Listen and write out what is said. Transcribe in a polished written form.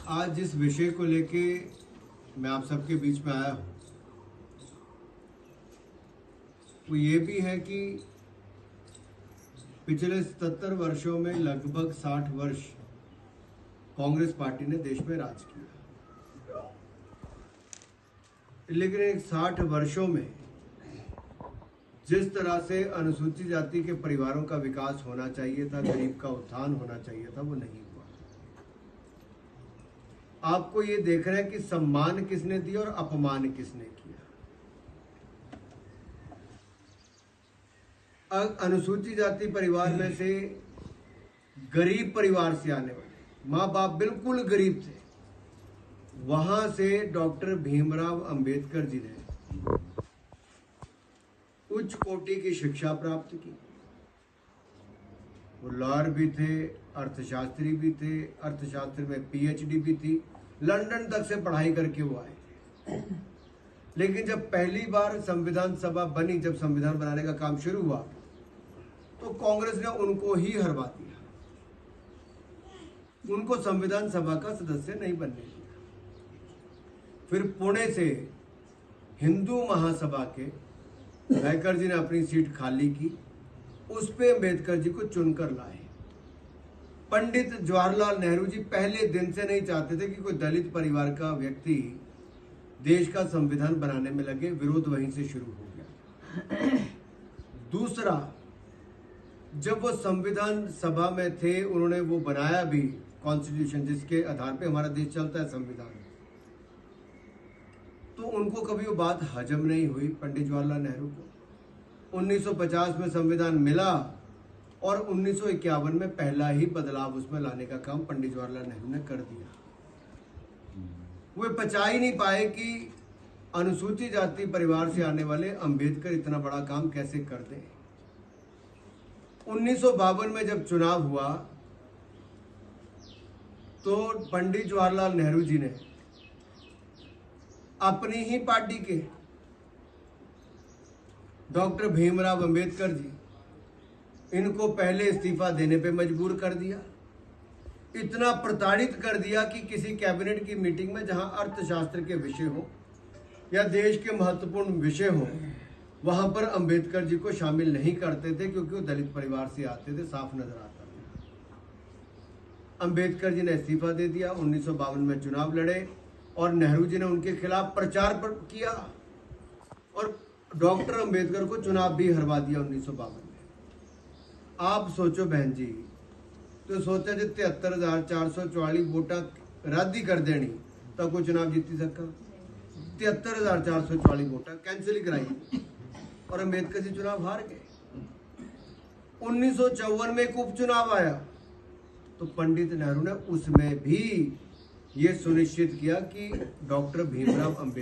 आज जिस विषय को लेके मैं आप सबके बीच में आया हूँ वो ये भी है कि पिछले 77 वर्षों में लगभग 60 वर्ष कांग्रेस पार्टी ने देश में राज किया, लेकिन इन 60 वर्षों में जिस तरह से अनुसूचित जाति के परिवारों का विकास होना चाहिए था, गरीब का उत्थान होना चाहिए था, वो नहीं हुआ। आपको ये देख रहे हैं कि सम्मान किसने दिया और अपमान किसने किया। अनुसूचित जाति परिवार में से गरीब परिवार से आने वाले माँ बाप बिल्कुल गरीब थे, वहां से डॉक्टर भीमराव अंबेडकर जी ने उच्च कोटि की शिक्षा प्राप्त की। वो लॉयर भी थे, अर्थशास्त्री भी थे, अर्थशास्त्र में पीएचडी भी थी, लंदन तक से पढ़ाई करके वो आए। लेकिन जब पहली बार संविधान सभा बनी, जब संविधान बनाने का काम शुरू हुआ, तो कांग्रेस ने उनको ही हरवा दिया, उनको संविधान सभा का सदस्य नहीं बनने दिया। फिर पुणे से हिंदू महासभा के अंबेडकर जी ने अपनी सीट खाली की, उस पे अंबेडकर जी को चुनकर लाए। पंडित जवाहरलाल नेहरू जी पहले दिन से नहीं चाहते थे कि कोई दलित परिवार का व्यक्ति देश का संविधान बनाने में लगे, विरोध वहीं से शुरू हो गया। दूसरा, जब वो संविधान सभा में थे, उन्होंने वो बनाया भी कॉन्स्टिट्यूशन, जिसके आधार पे हमारा देश चलता है, संविधान, तो उनको कभी वो बात हजम नहीं हुई पंडित जवाहरलाल नेहरू को। 1950 में संविधान मिला और 1951 में पहला ही बदलाव उसमें लाने का काम पंडित जवाहरलाल नेहरू ने कर दिया। वे पचा ही नहीं पाए कि अनुसूचित जाति परिवार से आने वाले अंबेडकर इतना बड़ा काम कैसे कर दें। 1952 में जब चुनाव हुआ तो पंडित जवाहरलाल नेहरू जी ने अपनी ही पार्टी के डॉक्टर भीमराव अंबेडकर जी, इनको पहले इस्तीफा देने पे मजबूर कर दिया। इतना प्रताड़ित कर दिया कि किसी कैबिनेट की मीटिंग में जहां अर्थशास्त्र के विषय हो या देश के महत्वपूर्ण विषय हो, वहां पर अंबेडकर जी को शामिल नहीं करते थे, क्योंकि वो दलित परिवार से आते थे, साफ नजर आता था। अंबेडकर जी ने इस्तीफा दे दिया, 1952 में चुनाव लड़े और नेहरू जी ने उनके खिलाफ प्रचार किया और डॉक्टर अंबेडकर को चुनाव भी हरवा दिया 1952 में। आप सोचो बहन जी, तो सोचा जो 73,444 वोटा रद्द कर देनी तो कोई चुनाव जीती सका। 73,444 वोटा कैंसिल ही कराई और अंबेडकर जी चुनाव हार गए। 1954 में एक उपचुनाव आया तो पंडित नेहरू ने उसमें भी ये सुनिश्चित किया कि डॉक्टर भीमराव अंबेडकर